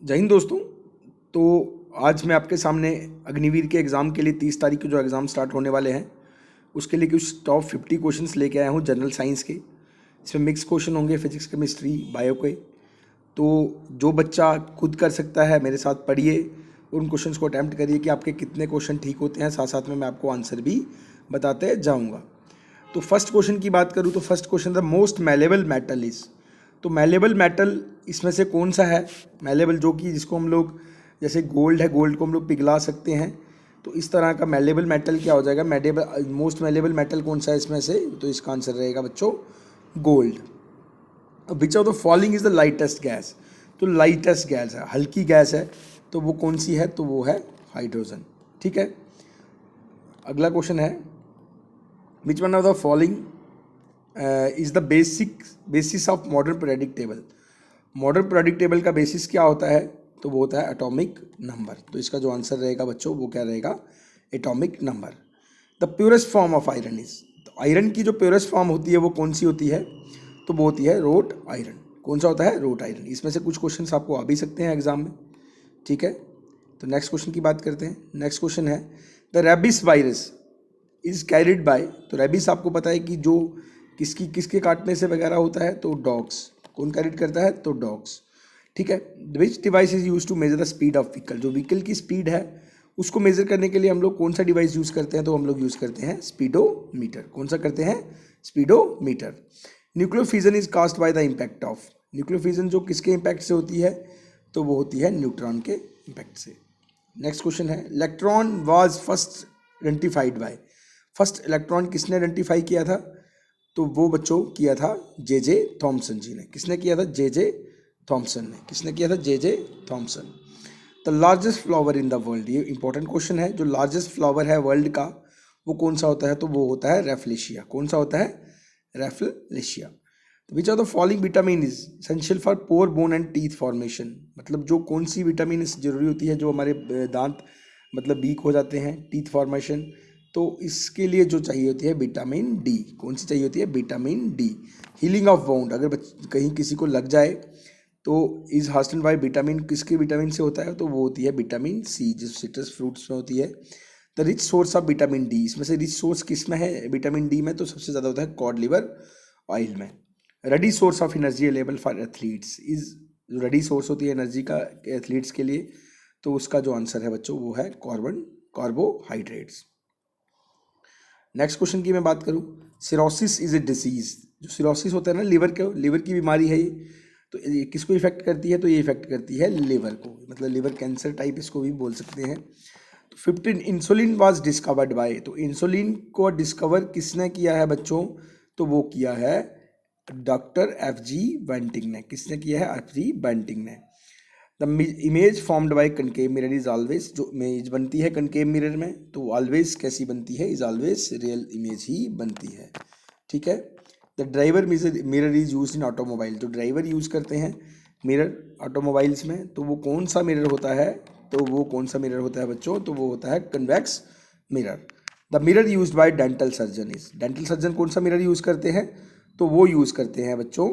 जय हिंद दोस्तों। तो आज मैं आपके सामने अग्निवीर के एग्ज़ाम के लिए 30 तारीख को जो एग्ज़ाम स्टार्ट होने वाले हैं उसके लिए कुछ टॉप 50 क्वेश्चंस लेके आया हूँ जनरल साइंस के। इसमें मिक्स क्वेश्चन होंगे, फिजिक्स, केमिस्ट्री, बायो के। तो जो बच्चा खुद कर सकता है मेरे साथ पढ़िए, उन क्वेश्चंस को अटैम्प्ट करिए कि आपके कितने क्वेश्चन ठीक होते हैं। साथ साथ में मैं आपको आंसर भी बताते जाऊँगा। तो फर्स्ट क्वेश्चन की बात करूँ तो first question the most malleable metal is. तो मेलेबल मेटल इसमें से कौन सा है मेलेबल, जो कि जिसको हम लोग, जैसे गोल्ड है, गोल्ड को हम लोग पिघला सकते हैं। तो इस तरह का मेलेबल मेटल क्या हो जाएगा, मेलेबल मोस्ट मेलेबल मेटल कौन सा है इसमें से? तो इसका आंसर रहेगा बच्चों gold. Which of the following is the lightest gas. तो लाइटेस्ट गैस है, हल्की गैस है, तो वो कौन सी है? तो वो है हाइड्रोजन। ठीक है। अगला क्वेश्चन है which one of the following is the basis of modern periodic table. Modern periodic table का बेसिस क्या होता है? तो वो होता है एटॉमिक नंबर। तो इसका जो आंसर रहेगा बच्चों वो क्या रहेगा? Atomic number. The purest form of iron is. तो आयरन की जो प्योरेस्ट फॉर्म होती है वो कौन सी होती है? तो वो होती है रोट आयरन। कौन सा होता है? Road iron. इसमें से कुछ क्वेश्चन आपको आ भी सकते हैं एग्जाम में। ठीक है। तो नेक्स्ट क्वेश्चन की बात करते हैं। नेक्स्ट क्वेश्चन है the rabies virus is carried by. तो रेबिस आपको पता है कि जो किसकी किसके काटने से वगैरह होता है, तो डॉग्स। कौन कैरिड करता है? तो डॉग्स। ठीक है। Which device is use to measure the speed of vehicle. जो व्हीकल की स्पीड है उसको मेजर करने के लिए हम लोग कौन सा डिवाइस यूज करते हैं? तो हम लोग यूज करते हैं स्पीडोमीटर। कौन सा करते हैं? Speedometer. Nuclear fission is caused by the impact of. Nuclear fission जो किसके इम्पैक्ट से होती है? तो वो होती है न्यूट्रॉन के इम्पैक्ट से। नेक्स्ट क्वेश्चन है electron was first identified by. First electron किसने आइडेंटिफाई किया था? तो वो बच्चों किया था जे थॉमसन जी ने। किसने किया था? जे थॉमसन ने। किसने किया था? J Thomson. The largest flower in the world, ये इंपॉर्टेंट क्वेश्चन है। जो लार्जेस्ट फ्लावर है वर्ल्ड का वो कौन सा होता है? तो वो होता है रेफलेशिया। कौन सा होता है? Rafflesia. Which of the following vitamin is essential for proper bone and teeth formation. मतलब जो कौन सी विटामिन जरूरी होती है जो हमारे दांत मतलब वीक हो जाते हैं, टीथ फॉर्मेशन, तो इसके लिए जो चाहिए होती है विटामिन डी। कौन सी चाहिए होती है? Vitamin D. Healing of wound, अगर कहीं किसी को लग जाए तो इज हास्टन बाय विटामिन, किसके विटामिन से होता है? तो वो होती है विटामिन सी, जो सिट्रस फ्रूट्स में होती है। The rich source of vitamin D, इसमें से रिच सोर्स किस में है विटामिन डी में? तो सबसे ज़्यादा होता है कॉड लिवर ऑयल में। Ready source of energy available for athletes is. जो रेडी सोर्स होती है एनर्जी का एथलीट्स के लिए, तो उसका जो आंसर है बच्चों वो है कार्बोहाइड्रेट्स। नेक्स्ट क्वेश्चन की मैं बात करूं, सिरोसिस इज ए डिसीज। जो सिरोसिस होता है ना, लिवर की बीमारी है ये। तो ये किसको इफेक्ट करती है? तो ये इफेक्ट करती है लिवर को, मतलब लिवर कैंसर टाइप इसको भी बोल सकते हैं। तो 15 इंसुलिन वाज डिस्कवर्ड बाय। तो इंसुलिन को डिस्कवर किसने किया है बच्चों? तो वो किया है डॉक्टर एफ जी बेंटिंग ने। किसने किया है? एफ जी बेंटिंग ने। The image formed by concave mirror is always. जो इमेज बनती है कनकेव मिरर में तो ऑलवेज कैसी बनती है? इज ऑलवेज रियल इमेज ही बनती है। ठीक है। The driver mirror is use in automobile. जो ड्राइवर यूज करते हैं मिरर ऑटोमोबाइल्स में, तो वो कौन सा मिरर होता है? तो वो कौन सा मिरर होता है बच्चों? तो वो होता है convex mirror. The mirror use by dental surgeon is. Dental surgeon कौन सा मिरर यूज करते हैं? तो वो यूज करते हैं बच्चों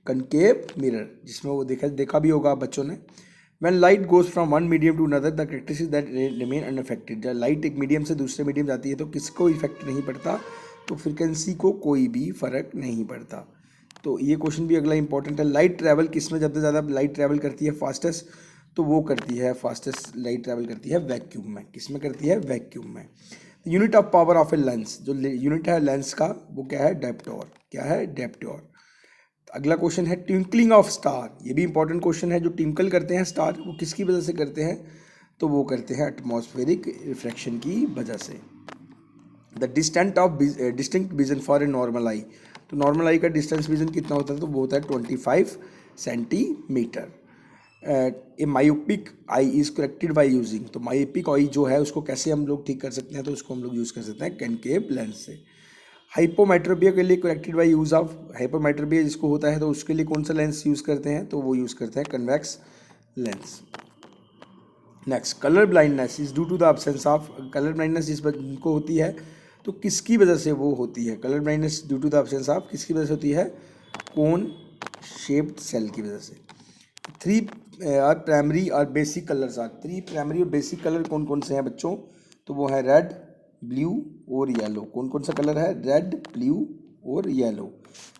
कनकेव मिरर, जिसमें वो देखा भी होगा बच्चों ने। When light goes from one medium to another, the characteristics that remain unaffected. जब लाइट एक मीडियम से दूसरे मीडियम जाती है तो किसको इफेक्ट नहीं पड़ता? तो फ्रिक्वेंसी को कोई भी फर्क नहीं पड़ता। तो ये क्वेश्चन भी अगला इंपॉर्टेंट है। लाइट ट्रैवल किस में ज़्यादा ज़्यादा लाइट ट्रैवल करती है फास्टेस्ट? तो वो करती है फास्टेस्ट लाइट ट्रैवल करती है वैक्यूम में। किस में करती है? वैक्यूम में। Unit of power of a lens, जो यूनिट है लेंस का वो क्या है? डेप्टोर। क्या है? डेप्टोर। अगला क्वेश्चन है ट्विंकलिंग ऑफ स्टार। ये भी इंपॉर्टेंट क्वेश्चन है। जो ट्विंकल करते हैं स्टार वो किसकी वजह से करते हैं? तो वो करते हैं एटमॉस्फेरिक रिफ्रैक्शन की वजह से। The distinct vision for a normal eye. तो नॉर्मल आई का डिस्टेंस विजन कितना होता है? तो वो होता है 25 centimetre. A myopic I is corrected by using. तो मायोपिक आई जो है उसको कैसे हम लोग ठीक कर सकते हैं? तो उसको हम लोग यूज़ कर सकते हैं कनकेव लेंस से। हाइपोमेट्रोपिया के लिए करेक्टेड बाय यूज ऑफ। हाइपोमेट्रोपिया जिसको होता है तो उसके लिए कौन सा लेंस यूज़ करते हैं? तो वो यूज़ करते हैं convex lens. Next, colour blindness is due to the absence of. Colour blindness जिसको होती है तो किसकी वजह से वो होती है? Colour blindness due to the absence of किसकी वजह से होती है? कोन शेप्ड सेल की वजह से। थ्री आर प्राइमरी और basic colours are, three primary और बेसिक कलर कौन कौन से हैं बच्चों? तो वो है रेड, ब्लू और येलो। कौन कौन सा कलर है? रेड, ब्लू और yellow.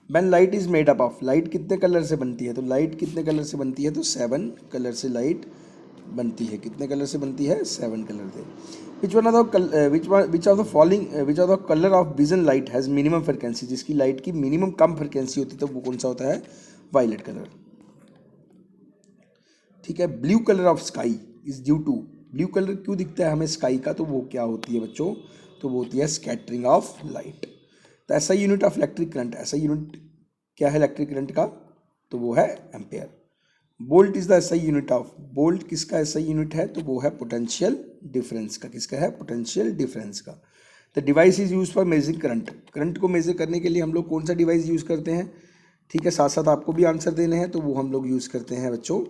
When light is made up of, light कितने कलर से बनती है? तो लाइट कितने कलर से बनती है? तो 7 कलर से लाइट बनती है। कितने कलर से बनती है? 7 कलर से। Which of the following which of the colour of vision light has minimum frequency, जिसकी लाइट की मिनिमम कम फ्रिक्वेंसी होती है तो वो कौन सा होता है? Violet colour. ठीक है। Blue colour of sky is due to, blue colour क्यों दिखता है हमें स्काई का? तो वो क्या होती है बच्चों? तो वो होती है स्कैटरिंग ऑफ लाइट। तो ऐसा यूनिट ऑफ इलेक्ट्रिक करंट, ऐसा यूनिट क्या है इलेक्ट्रिक करंट का? तो वो है ampere. Bolt is the SI unit of, bolt किसका एसआई यूनिट है? तो वो है पोटेंशियल डिफरेंस का। किसका है? पोटेंशियल डिफरेंस का। The device is use for measuring current, current को मेजर करने के लिए हम लोग कौन सा डिवाइस यूज करते हैं? ठीक है, साथ साथ आपको भी आंसर देने हैं। तो वो हम लोग यूज करते हैं बच्चों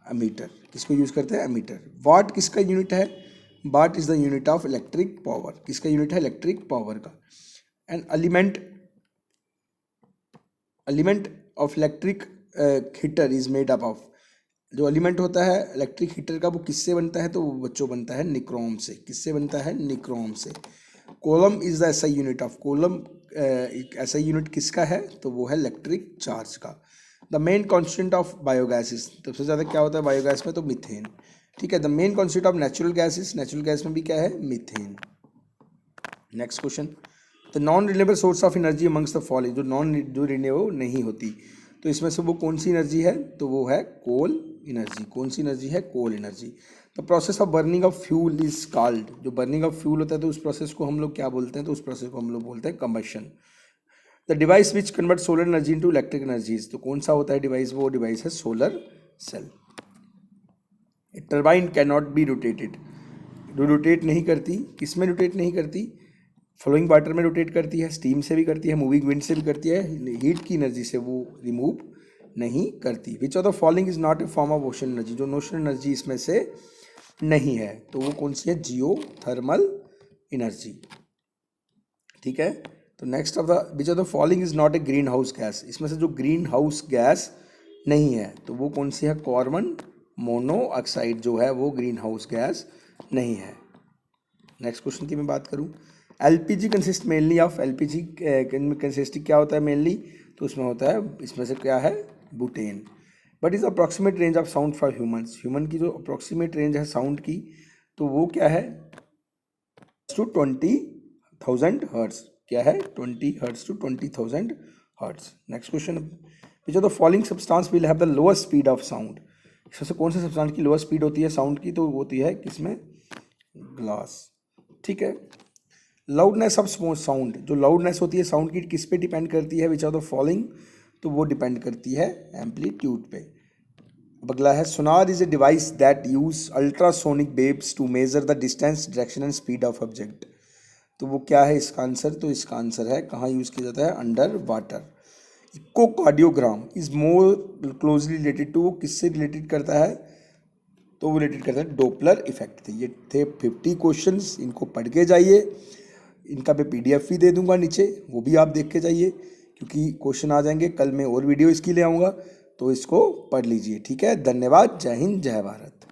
एमीटर। किसको यूज करते हैं? एमीटर। वाट किसका यूनिट है? What is the unit of electric power, किसका यूनिट है? इलेक्ट्रिक पावर का। And element of electric heater is made up of, जो एलिमेंट होता है इलेक्ट्रिक हीटर का वो किससे बनता है? तो वो बच्चों बनता है निक्रोम से। किससे बनता है? निक्रोम से। Coulomb is the SI unit of, coulomb एक एसआई यूनिट किसका है? तो वो है इलेक्ट्रिक चार्ज का। The main constant of biogases, सबसे ज़्यादा क्या होता है बायोगैस में? तो मीथेन। ठीक है। The main constant of natural gases, natural gas में भी क्या है? Methane. Next question, the non renewable source of energy amongst the following, जो रिन्यूएबल नहीं होती तो इसमें से वो कौन सी एनर्जी है? तो वो है कोल एनर्जी। कौन सी एनर्जी है? Coal energy. The process of burning of fuel is called, जो बर्निंग ऑफ फ्यूल होता है तो उस प्रोसेस को हम लोग क्या बोलते हैं? तो उस प्रोसेस को हम लोग बोलते हैं combustion. The device which convert solar energy into electric energies, तो कौन सा होता है डिवाइस? वो डिवाइस है solar cell. Turbine can not be rotated, जो रोटेट नहीं करती, किस में रोटेट नहीं करती? फ्लोइंग वाटर में रोटेट करती है, स्टीम से भी करती है, मूविंग विंड से भी करती है, हीट की एनर्जी से वो रिमूव नहीं करती। विच of the following is not a form of ocean energy, जो ओशन एनर्जी इसमें से नहीं है तो वो कौन सी है? जियो थर्मल एनर्जी। ठीक है। तो next of the which of the following is not a green house gas, इसमें से जो ग्रीन हाउस गैस नहीं है तो वो कौन सी है? कार्बन मोनोऑक्साइड जो है वो ग्रीन हाउस गैस नहीं है। नेक्स्ट क्वेश्चन की मैं बात करूं, LPG consist mainly of, LPG consist क्या होता है मेनली? तो उसमें होता है, इसमें से क्या है? Butane. But is approximate range of sound for humans, human की जो अप्रॉक्सीमेट रेंज है साउंड की तो वो क्या है? To 20,000 hertz. क्या है? 20 hertz to 20,000 hertz. Next question, which of the following substance will have the lowest speed of sound, इसमें से कौन से सब्सटेंस की लोएस्ट स्पीड होती है साउंड की? तो वो होती है किसमें? ग्लास। ठीक है। लाउडनेस ऑफ साउंड, जो लाउडनेस होती है साउंड की किस पे डिपेंड करती है? विच ऑफ द फॉलोइंग, तो वो डिपेंड करती है एम्पलीट्यूड पे। अब अगला है, sonar is a device that use ultrasonic waves to measure the distance, direction and speed of object. तो वो क्या है इसका आंसर? तो इसका आंसर है कहाँ यूज किया जाता है? Under water. Echocardiogram is more closely related to, वो किससे रिलेटेड करता है? तो वो रिलेटेड करता है डोपलर इफेक्ट। ये थे 50 क्वेश्चंस, इनको पढ़ के जाइए। इनका मैं पीडीएफ भी दे दूंगा नीचे, वो भी आप देख के जाइए क्योंकि क्वेश्चन आ जाएंगे। कल मैं और वीडियो इसकी ले आऊँगा तो इसको पढ़ लीजिए। ठीक है। धन्यवाद। जय हिंद, जय भारत।